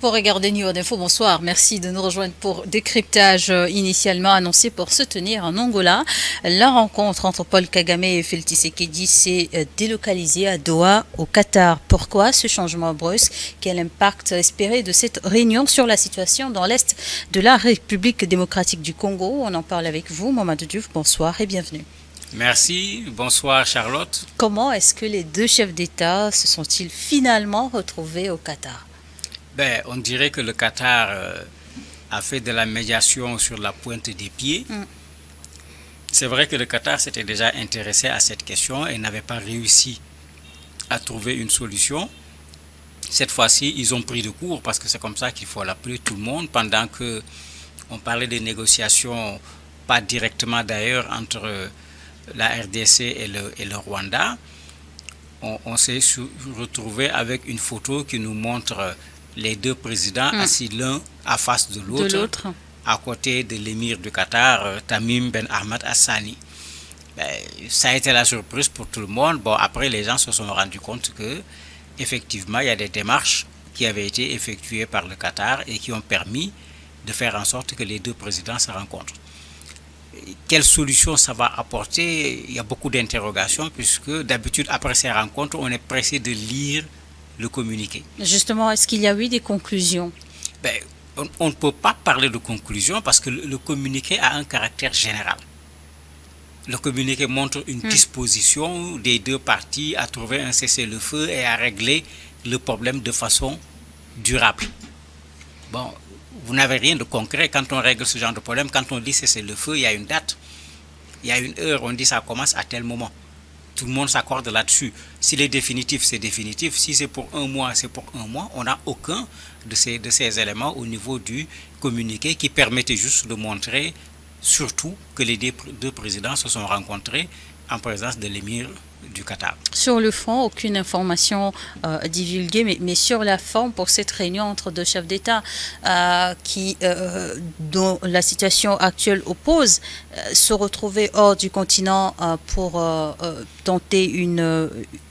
Vous regardez New York Info, bonsoir. Merci de nous rejoindre pour décryptage initialement annoncé pour se tenir en Angola. La rencontre entre Paul Kagame et Félix Tshisekedi s'est délocalisée à Doha, au Qatar. Pourquoi ce changement brusque? Quel impact espéré de cette réunion sur la situation dans l'Est de la République démocratique du Congo? On en parle avec vous, Mamadou Diouf. Bonsoir et bienvenue. Merci, bonsoir Charlotte. Comment est-ce que les deux chefs d'État se sont-ils finalement retrouvés au Qatar? On dirait que le Qatar a fait de la médiation sur la pointe des pieds. C'est vrai que le Qatar s'était déjà intéressé à cette question et n'avait pas réussi à trouver une solution. Cette fois-ci, ils ont pris de court parce que c'est comme ça qu'il faut l'appeler tout le monde. Pendant que on parlait des négociations, pas directement d'ailleurs, entre la RDC et le Rwanda, on s'est retrouvé avec une photo qui nous montre les deux présidents assis l'un à face de l'autre, à côté de l'émir du Qatar, Tamim Ben Ahmad Hassani. Ça a été la surprise pour tout le monde. Bon, après, les gens se sont rendus compte que effectivement, il y a des démarches qui avaient été effectuées par le Qatar et qui ont permis de faire en sorte que les deux présidents se rencontrent. Quelle solution ça va apporter? Il y a beaucoup d'interrogations puisque d'habitude, après ces rencontres, on est pressé de lire le communiqué. Justement, est-ce qu'il y a eu des conclusions? On ne peut pas parler de conclusion parce que le communiqué a un caractère général. Le communiqué montre une disposition des deux parties à trouver un cessez-le-feu et à régler le problème de façon durable. Bon, vous n'avez rien de concret quand on règle ce genre de problème. Quand on dit cessez-le-feu, il y a une date, il y a une heure, on dit ça commence à tel moment. Tout le monde s'accorde là-dessus. S'il est définitif, c'est définitif. Si c'est pour un mois, c'est pour un mois. On n'a aucun de ces éléments au niveau du communiqué qui permettait juste de montrer surtout que les deux présidents se sont rencontrés en présence de l'émir du Qatar. Sur le fond, aucune information divulguée, mais sur la forme, pour cette réunion entre deux chefs d'État dont la situation actuelle oppose, se retrouver hors du continent pour tenter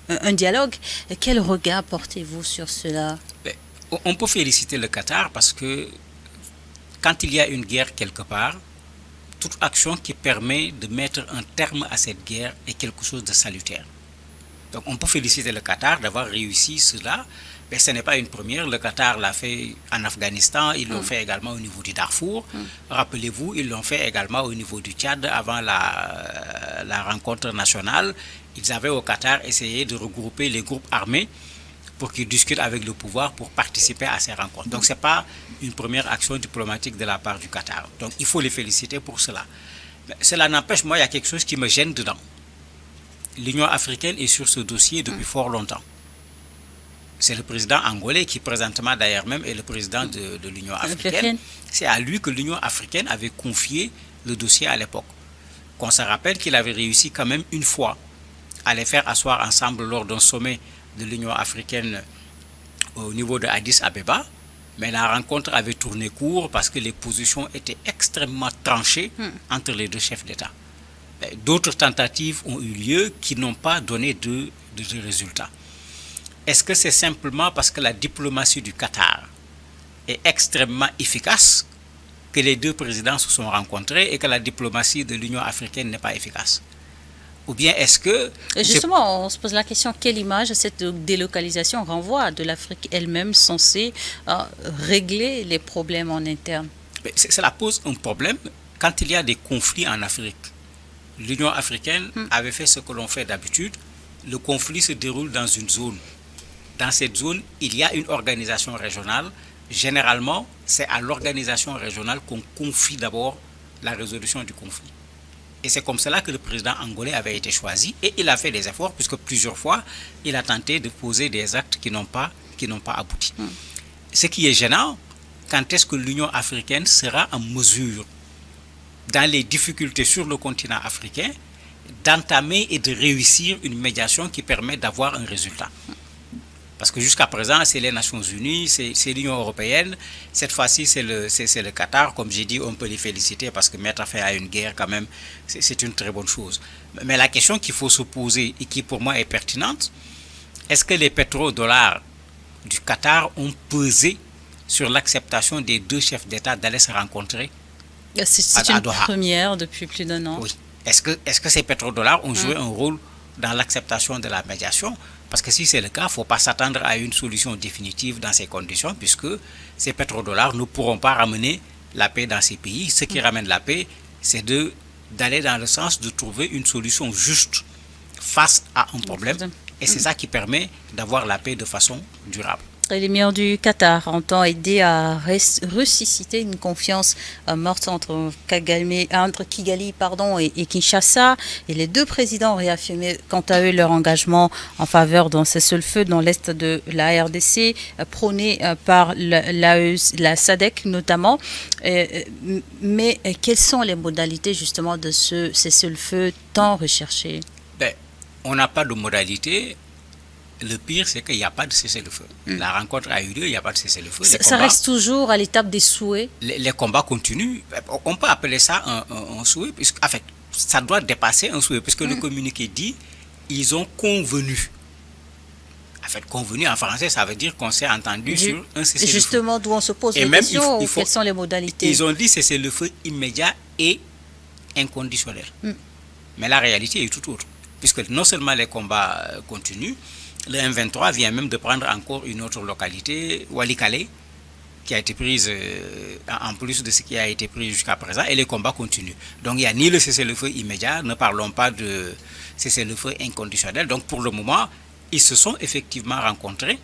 un dialogue, quel regard portez-vous sur cela? On peut féliciter le Qatar parce que quand il y a une guerre quelque part, toute action qui permet de mettre un terme à cette guerre est quelque chose de salutaire. Donc on peut féliciter le Qatar d'avoir réussi cela, mais ce n'est pas une première. Le Qatar l'a fait en Afghanistan, ils l'ont fait également au niveau du Darfour. Rappelez-vous, ils l'ont fait également au niveau du Tchad avant la rencontre nationale. Ils avaient au Qatar essayé de regrouper les groupes armés pour qu'ils discutent avec le pouvoir pour participer à ces rencontres. Donc ce n'est pas une première action diplomatique de la part du Qatar. Donc il faut les féliciter pour cela. Mais cela n'empêche, moi, il y a quelque chose qui me gêne dedans. L'Union africaine est sur ce dossier depuis fort longtemps. C'est le président angolais qui présentement d'ailleurs même est le président de l'Union africaine. C'est à lui que l'Union africaine avait confié le dossier à l'époque. Qu'on se rappelle qu'il avait réussi quand même une fois à les faire asseoir ensemble lors d'un sommet de l'Union africaine au niveau de Addis Abeba, mais la rencontre avait tourné court parce que les positions étaient extrêmement tranchées entre les deux chefs d'État. D'autres tentatives ont eu lieu qui n'ont pas donné de résultats. Est-ce que c'est simplement parce que la diplomatie du Qatar est extrêmement efficace que les deux présidents se sont rencontrés et que la diplomatie de l'Union africaine n'est pas efficace? Ou bien est-ce que... Justement, on se pose la question, quelle image cette délocalisation renvoie de l'Afrique elle-même censée régler les problèmes en interne? Cela pose un problème quand il y a des conflits en Afrique. L'Union africaine avait fait ce que l'on fait d'habitude. Le conflit se déroule dans une zone. Dans cette zone, il y a une organisation régionale. Généralement, c'est à l'organisation régionale qu'on confie d'abord la résolution du conflit. Et c'est comme cela que le président angolais avait été choisi et il a fait des efforts puisque plusieurs fois, il a tenté de poser des actes qui n'ont pas abouti. Ce qui est gênant, quand est-ce que l'Union africaine sera en mesure, dans les difficultés sur le continent africain, d'entamer et de réussir une médiation qui permet d'avoir un résultat? Parce que jusqu'à présent, c'est les Nations Unies, c'est l'Union européenne. Cette fois-ci, c'est le Qatar. Comme j'ai dit, on peut les féliciter parce que mettre fin à une guerre, quand même, c'est une très bonne chose. Mais la question qu'il faut se poser et qui pour moi est pertinente, est-ce que les pétrodollars du Qatar ont pesé sur l'acceptation des deux chefs d'État d'aller se rencontrer C'est à une Doha. première depuis plus d'un an. Oui. Est-ce que ces pétrodollars ont joué un rôle dans l'acceptation de la médiation? Parce que si c'est le cas, il ne faut pas s'attendre à une solution définitive dans ces conditions, puisque ces pétrodollars ne pourront pas ramener la paix dans ces pays. Ce qui ramène la paix, c'est d'aller dans le sens de trouver une solution juste face à un problème. Et c'est ça qui permet d'avoir la paix de façon durable. L'émir du Qatar entend aider à ressusciter une confiance morte entre Kigali et Kinshasa. Et les deux présidents ont réaffirmé quant à eux leur engagement en faveur d'un cessez-le-feu dans l'est de la RDC, prôné par la SADC notamment. Mais quelles sont les modalités justement de ce cessez-le-feu tant recherché? On n'a pas de modalité. Le pire, c'est qu'il n'y a pas de cessez-le-feu. La rencontre a eu lieu, il n'y a pas de cessez-le-feu. Ça reste toujours à l'étape des souhaits. Les combats continuent. On peut appeler ça un souhait, puisque, en fait, ça doit dépasser un souhait, puisque le communiqué dit ils ont convenu. En fait, convenu en français, ça veut dire qu'on s'est entendu sur un cessez-le-feu. Justement, d'où on se pose la question, quelles sont les modalités? Ils ont dit cessez-le-feu immédiat et inconditionnel. Mais la réalité est tout autre, puisque non seulement les combats continuent, le M23 vient même de prendre encore une autre localité, Walikale, qui a été prise en plus de ce qui a été pris jusqu'à présent, et les combats continuent. Donc il n'y a ni le cessez-le-feu immédiat, ne parlons pas de cessez-le-feu inconditionnel. Donc pour le moment, ils se sont effectivement rencontrés,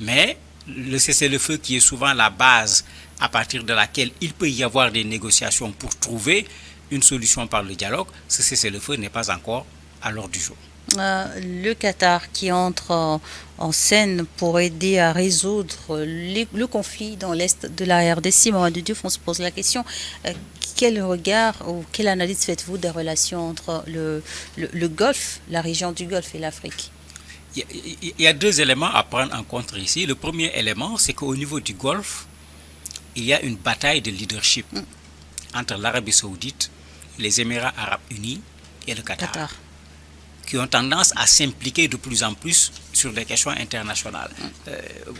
mais le cessez-le-feu qui est souvent la base à partir de laquelle il peut y avoir des négociations pour trouver une solution par le dialogue, ce cessez-le-feu n'est pas encore à l'ordre du jour. Le Qatar qui entre en scène pour aider à résoudre le conflit dans l'est de la RDC. Mamadou Diouf, on se pose la question, quel regard ou quelle analyse faites-vous des relations entre le Golfe, la région du Golfe et l'Afrique? Il y a deux éléments à prendre en compte ici. Le premier élément, c'est qu'au niveau du Golfe, il y a une bataille de leadership entre l'Arabie Saoudite, les Émirats Arabes Unis et le Qatar, qui ont tendance à s'impliquer de plus en plus sur des questions internationales.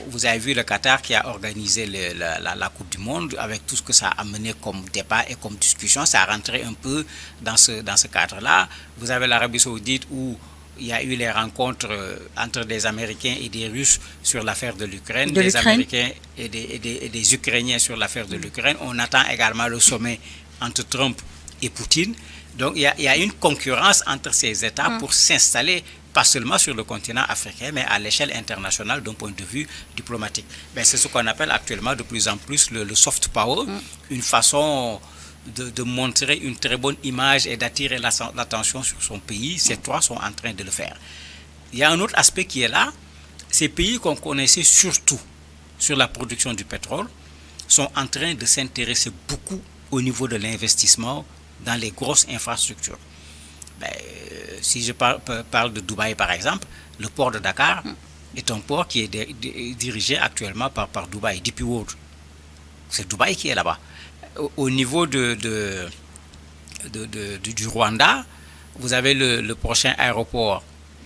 Vous avez vu le Qatar qui a organisé la Coupe du Monde avec tout ce que ça a amené comme débat et comme discussion. Ça a rentré un peu dans ce cadre-là. Vous avez l'Arabie Saoudite où il y a eu les rencontres entre des Américains et des Russes sur l'affaire de l'Ukraine, des Américains et des Ukrainiens sur l'affaire de l'Ukraine. On attend également le sommet entre Trump et Poutine. Donc il y a une concurrence entre ces États pour s'installer, pas seulement sur le continent africain, mais à l'échelle internationale d'un point de vue diplomatique. C'est ce qu'on appelle actuellement de plus en plus le soft power, une façon de montrer une très bonne image et d'attirer l'attention sur son pays. Ces trois sont en train de le faire. Il y a un autre aspect qui est là. Ces pays qu'on connaissait surtout sur la production du pétrole sont en train de s'intéresser beaucoup au niveau de l'investissement dans les grosses infrastructures. Si je parle de Dubaï par exemple, le port de Dakar est un port qui est dirigé actuellement par Dubaï, DP World. C'est Dubaï qui est là-bas. Au niveau du Rwanda, vous avez le prochain aéroport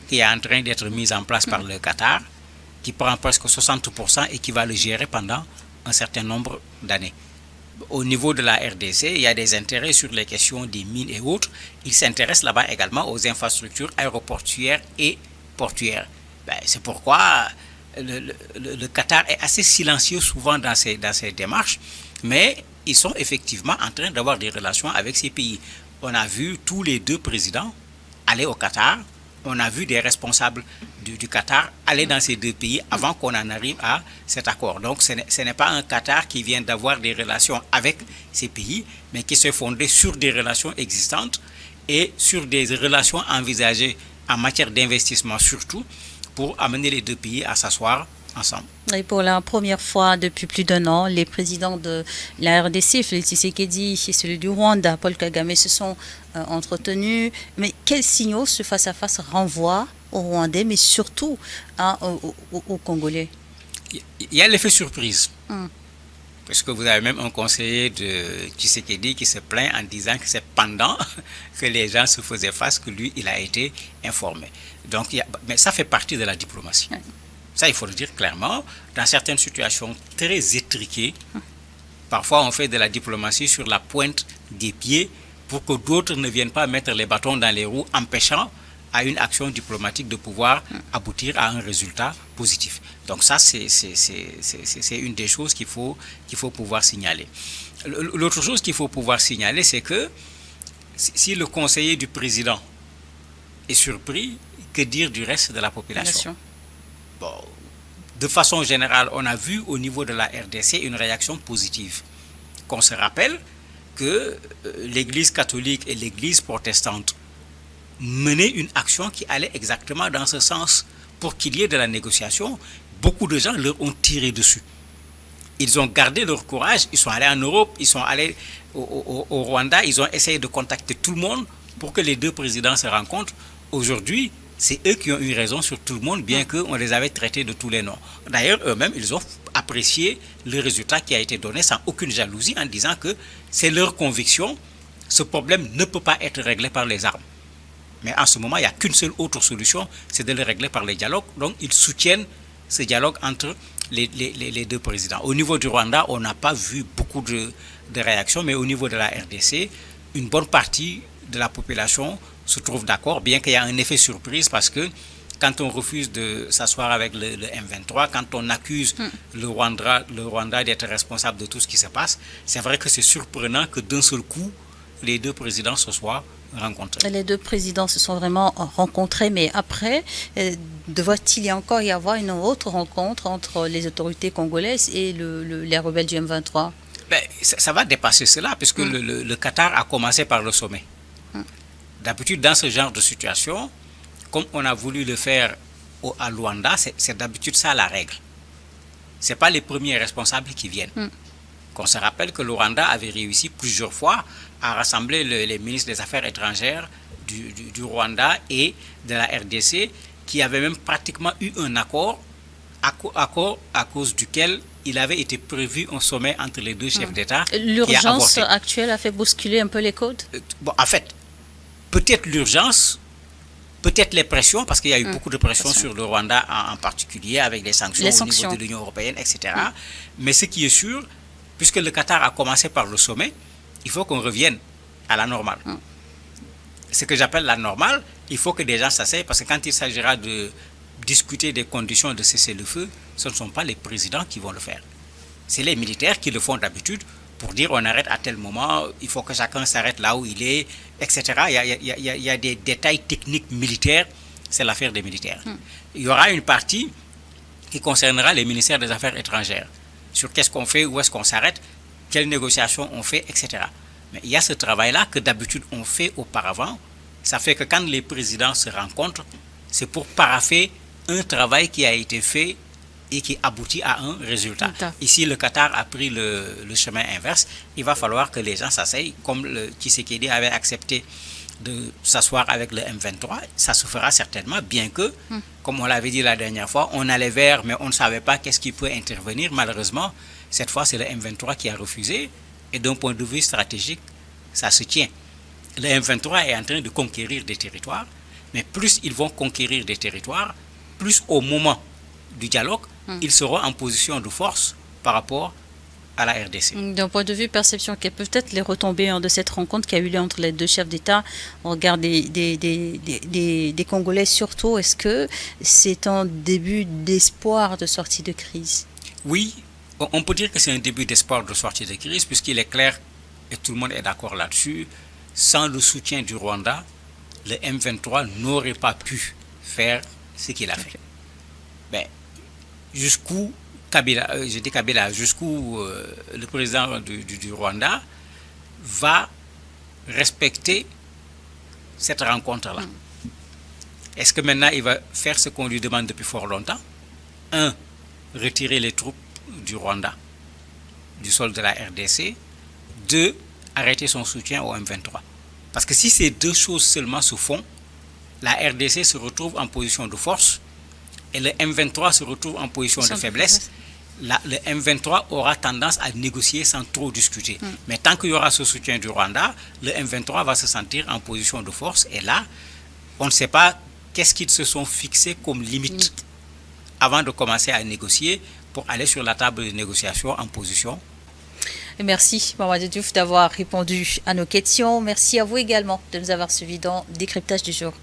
qui est en train d'être mis en place par le Qatar, qui prend presque 60% et qui va le gérer pendant un certain nombre d'années. Au niveau de la RDC, il y a des intérêts sur les questions des mines et autres. Ils s'intéressent là-bas également aux infrastructures aéroportuaires et portuaires. C'est pourquoi le Qatar est assez silencieux souvent dans ces démarches, mais ils sont effectivement en train d'avoir des relations avec ces pays. On a vu tous les deux présidents aller au Qatar. On a vu des responsables du Qatar aller dans ces deux pays avant qu'on en arrive à cet accord. Donc ce n'est pas un Qatar qui vient d'avoir des relations avec ces pays, mais qui s'est fondé sur des relations existantes et sur des relations envisagées en matière d'investissement surtout, pour amener les deux pays à s'asseoir ensemble. Et pour la première fois depuis plus d'un an, les présidents de la RDC, Félix Tshisekedi et celui du Rwanda, Paul Kagame, se sont entretenus. Mais quels signaux ce face-à-face renvoie aux Rwandais, mais surtout aux Congolais? Il y a l'effet surprise. Parce que vous avez même un conseiller de Tshisekedi qui se plaint en disant que c'est pendant que les gens se faisaient face que lui, il a été informé. Donc, mais ça fait partie de la diplomatie. Ça, il faut le dire clairement. Dans certaines situations très étriquées, parfois on fait de la diplomatie sur la pointe des pieds pour que d'autres ne viennent pas mettre les bâtons dans les roues, empêchant à une action diplomatique de pouvoir aboutir à un résultat positif. Donc ça, c'est une des choses qu'il faut pouvoir signaler. L'autre chose qu'il faut pouvoir signaler, c'est que si le conseiller du président est surpris, que dire du reste de la population? Bon, de façon générale, on a vu au niveau de la RDC une réaction positive. Qu'on se rappelle que l'Église catholique et l'Église protestante menaient une action qui allait exactement dans ce sens pour qu'il y ait de la négociation. Beaucoup de gens leur ont tiré dessus. Ils ont gardé leur courage, ils sont allés en Europe, ils sont allés au Rwanda, ils ont essayé de contacter tout le monde pour que les deux présidents se rencontrent. Aujourd'hui, c'est eux qui ont eu raison sur tout le monde, bien qu'on les avait traités de tous les noms. D'ailleurs, eux-mêmes, ils ont apprécié le résultat qui a été donné sans aucune jalousie en disant que c'est leur conviction, ce problème ne peut pas être réglé par les armes. Mais en ce moment, il n'y a qu'une seule autre solution, c'est de le régler par les dialogues. Donc, ils soutiennent ce dialogue entre les deux présidents. Au niveau du Rwanda, on n'a pas vu beaucoup de réactions, mais au niveau de la RDC, une bonne partie de la population se trouve d'accord, bien qu'il y ait un effet surprise, parce que quand on refuse de s'asseoir avec le M23, quand on accuse le Rwanda d'être responsable de tout ce qui se passe, c'est vrai que c'est surprenant que d'un seul coup, les deux présidents se soient rencontrés. Les deux présidents se sont vraiment rencontrés, mais après, doit-il encore y avoir une autre rencontre entre les autorités congolaises et les rebelles du M23? Ça va dépasser cela, puisque le Qatar a commencé par le sommet. D'habitude, dans ce genre de situation, comme on a voulu le faire à Luanda, c'est d'habitude ça la règle. Ce n'est pas les premiers responsables qui viennent. Qu'on se rappelle que le Rwanda avait réussi plusieurs fois à rassembler les ministres des Affaires étrangères du Rwanda et de la RDC, qui avaient même pratiquement eu un accord à cause duquel il avait été prévu un sommet entre les deux chefs d'État. L'urgence actuelle a fait bousculer un peu les codes? En fait, peut-être l'urgence, peut-être les pressions, parce qu'il y a eu beaucoup de pressions sur le Rwanda en particulier, avec les sanctions au niveau de l'Union européenne, etc. Mais ce qui est sûr, puisque le Qatar a commencé par le sommet, il faut qu'on revienne à la normale. Ce que j'appelle la normale, il faut que des gens s'asseyent, parce que quand il s'agira de discuter des conditions de cessez-le-feu, ce ne sont pas les présidents qui vont le faire. C'est les militaires qui le font d'habitude pour dire on arrête à tel moment, il faut que chacun s'arrête là où il est, etc. Il y a des détails techniques militaires, c'est l'affaire des militaires. Il y aura une partie qui concernera les ministères des Affaires étrangères, sur qu'est-ce qu'on fait, où est-ce qu'on s'arrête, quelles négociations on fait, etc. Mais il y a ce travail-là que d'habitude on fait auparavant. Ça fait que quand les présidents se rencontrent, c'est pour paraffer un travail qui a été fait et qui aboutit à un résultat. Ici, le Qatar a pris le chemin inverse. Il va falloir que les gens s'asseyent, comme le Tshisekedi avait accepté de s'asseoir avec le M23. Ça se fera certainement, bien que, comme on l'avait dit la dernière fois, on allait vers, mais on ne savait pas qu'est-ce qui peut intervenir. Malheureusement, cette fois, c'est le M23 qui a refusé. Et d'un point de vue stratégique, ça se tient. Le M23 est en train de conquérir des territoires, mais plus ils vont conquérir des territoires, plus au moment du dialogue, ils seront en position de force par rapport à la RDC. D'un point de vue perception, quelles peuvent être les retombées de cette rencontre qui a eu lieu entre les deux chefs d'État au regard des Congolais surtout? Est-ce que c'est un début d'espoir de sortie de crise? Oui, on peut dire que c'est un début d'espoir de sortie de crise, puisqu'il est clair, et tout le monde est d'accord là-dessus, sans le soutien du Rwanda, le M23 n'aurait pas pu faire ce qu'il a fait. Jusqu'où Kabila, jusqu'où le président du Rwanda va respecter cette rencontre-là. Est-ce que maintenant il va faire ce qu'on lui demande depuis fort longtemps? Un, retirer les troupes du Rwanda du sol de la RDC. Deux, arrêter son soutien au M23. Parce que si ces deux choses seulement se font, la RDC se retrouve en position de force et le M23 se retrouve en position de faiblesse. Le M23 aura tendance à négocier sans trop discuter. Mais tant qu'il y aura ce soutien du Rwanda, le M23 va se sentir en position de force. Et là, on ne sait pas qu'est-ce qu'ils se sont fixés comme limite avant de commencer à négocier pour aller sur la table de négociation en position. Et merci Mamadou Diouf d'avoir répondu à nos questions. Merci à vous également de nous avoir suivis dans Décryptage du jour.